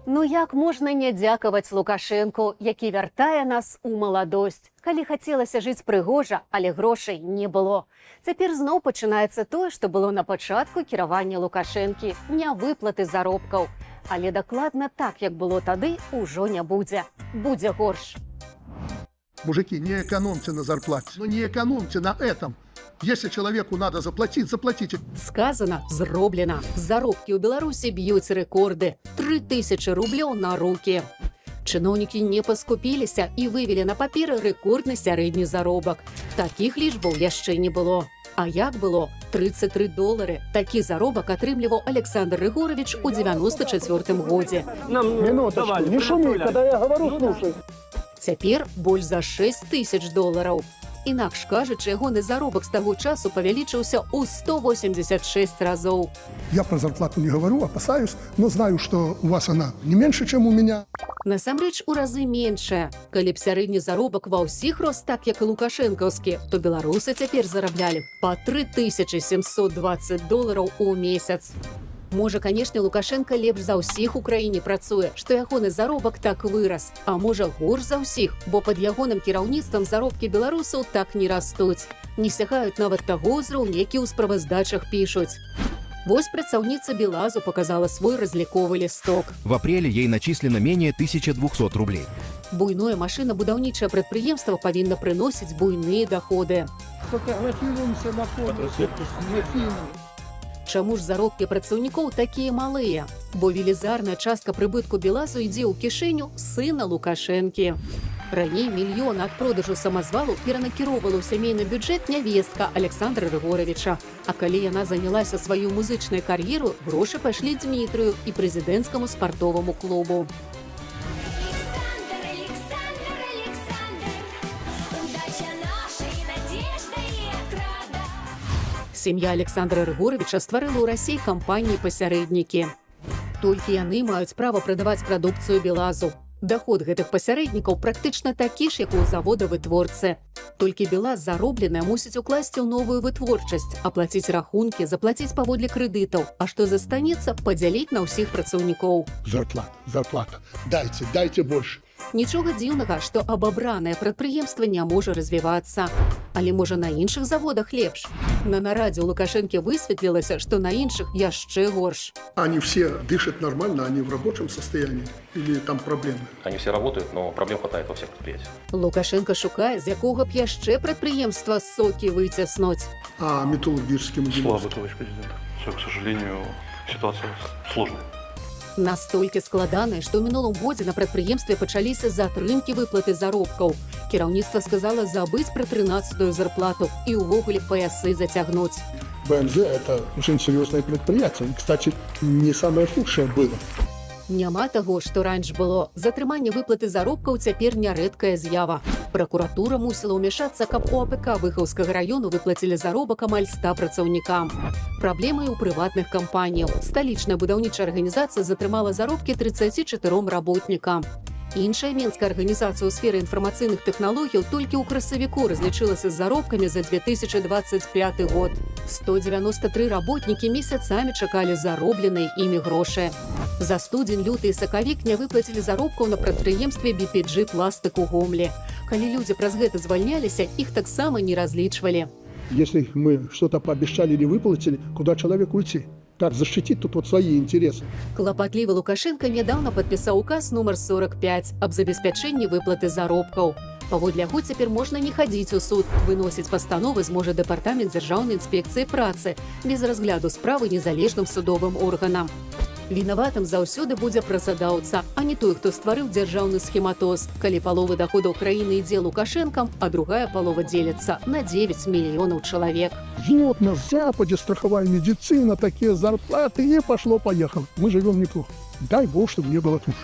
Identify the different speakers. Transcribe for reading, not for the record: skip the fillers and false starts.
Speaker 1: Ну як можна не дзякаваць Лукашэнку, які вяртае нас у маладосць? Калі хацелася жыць прыгожа, але грошай не было. Цяпер зноў пачынаецца тое, што было на пачатку кіравання Лукашэнкі, не выплаты заробкаў. Але дакладна так, як было тады, ужо не будзе. Будзе горш.
Speaker 2: Мужики, не экономьте на зарплате, но не экономьте на этом. Если человеку надо заплатить, заплатите.
Speaker 1: Сказано, зроблена. Заробкі ў Беларусі б'юць рэкорды. 3000 рублёў на рукі. Чыноўнікі не паскупіліся і вывелі на папер рэкордны сярэдні заробак. Такіх лічбаў яшчэ не было. А як было? $33. Такі заробак атрымліваў Александр Рыгорович у 94-м годзе.
Speaker 3: Минуточку, не шуми, когда я говорю, слушай.
Speaker 1: Цяпер больш за $6000. Інакш кажучы, ягоны заробак з таго часу павялічыўся ў 186 разоў.
Speaker 2: Я про зарплату не говорю, опасаюсь, но знаю, что у вас она не меньше, чем у меня.
Speaker 1: Насамрэч, у разы меншая. Калі б сярэдні заробак ва ўсіх рос так, як і лукашэнкаўскі, то беларусы цяпер зараблялі па $3720 у месяц. Можа, канешне, Лукашенко лепш за ўсіх у краіне працуе, што ягоны заробак так вырас. А можа, горш за ўсіх, бо пад ягоным кіраўніцтвам заробкі беларусаў так не растуць. Не сягаюць нават таго ўзроўня, які ў справаздачах пішуць. Вось працаўніца Белазу показала свой разліковы лісток.
Speaker 4: В апреле ей начислено менее 1200 рублей.
Speaker 1: Буйное машинабудаўнічае прадпрыемства павінна прыносіць буйныя доходы.
Speaker 2: Фотографируемся на фото.
Speaker 1: Чаму ж заробкі працаўнікоў такія малыя? Бо велізарная частка прыбытку Белазу ідзе ў кішэню сына Лукашэнкі. Раней мільён ад продажу самазвалу перанакіроўвала ў сямейны бюджэт нявестка Александра Рыгоровича. А калі яна занялася сваю музычную кар'еру, грошы пайшлі Дмітрыю і прэзідэнцкаму спартоваму клубу. Сям'я Александра Рыгоровича стварыла ў Расіі кампаніі-пасярэднікі. Толькі яны маюць права прадаваць прадукцыю Белазу. Даход гэтых пасярэднікаў практычна такі ж, як у завода-вытворцы. Толькі Белаз заробленая мусіць укласці ў новую вытворчасць, аплаціць рахункі, заплаціць паводле крэдытаў, а што застанецца, падзяліць на ўсіх працаўнікоў.
Speaker 2: Зарплата. Дайте больше.
Speaker 1: Нічога дзіўнага, што абабранае прадпрыемства не можа развівацца. Але можа на іншых заводах лепш. На нарадзе ў Лукашэнкі высветлілася, што на іншых яшчэ горш.
Speaker 2: Они все дышат нормально, они в рабочем состоянии или там проблемы?
Speaker 5: Они все работают, но проблем хватает во всех предприятиях.
Speaker 1: Лукашенко шукае, з якога б яшчэ прадпрыемства сокі выцяснуць.
Speaker 2: А металлургическим
Speaker 6: Слабый, товарищ президент. Все, к сожалению, ситуация сложная.
Speaker 1: Настолькі складанае, што ў мінулым годзе на прадпрыемстве пачаліся затрымкі выплаты заробкаў. Кіраўніцтва сказала забыць пра 13-ю зарплату і ўвогуле паясы зацягнуць.
Speaker 2: БМЗ – это очень серьезное предприятие. И, кстати, не самое худшее было.
Speaker 1: Няма таго, што раньш было. Затрыманне выплаты заробкаў цяпер нярэдкая з'ява. Пракуратура мусіла ўмяшацца, каб у АПК Выхаўскага раёну выплацілі заробак амаль 100 працаўнікам. Праблемы ў прыватных кампаніяў. Сталічная будаўнічая арганізацыя затрымала заробкі 34 работнікам. Іншая менская арганізацыя ў сферы інфармацыйных тэхналогіяў толькі ў красавіку разлічылася з заробкамі за 2025 год. 193 работнікі месяцамі чакалі заробленыя імі грошы. За студзень, люты і сакавік не выплацілі заробкаў на прадпрыемстве BPG «Пластык» у Гомлі. Калі людзі праз гэта звальняліся, іх таксама не разлічвалі.
Speaker 2: Если мы что-то пообещали или выплатили, куда человеку уйти? Как защитить тут вот свои интересы?
Speaker 1: Клапатлівы Лукашенко нядаўна падпісаў указ нумар 45 аб забеспячэнні выплаты заробкаў. Паводле яго цяпер можна не хадзіць у суд. Выносіць пастановы зможа дэпартамент дзяржаўнай інспекцыі працы без разгляду справы незалежным судовым органам. Вінаватым заўсёды будзе працадаўца, а не той, хто стварыў дзяржаўны схематоз, калі палова даходаў краіны ідзе Лукашэнкам, а другая палова дзеліцца на 9 мільёнаў чалавек.
Speaker 2: Вот на Западе страховая медицина, такие зарплаты, и пошло-поехало. Мы живем неплохо. Дай Бог, чтобы не было хуже.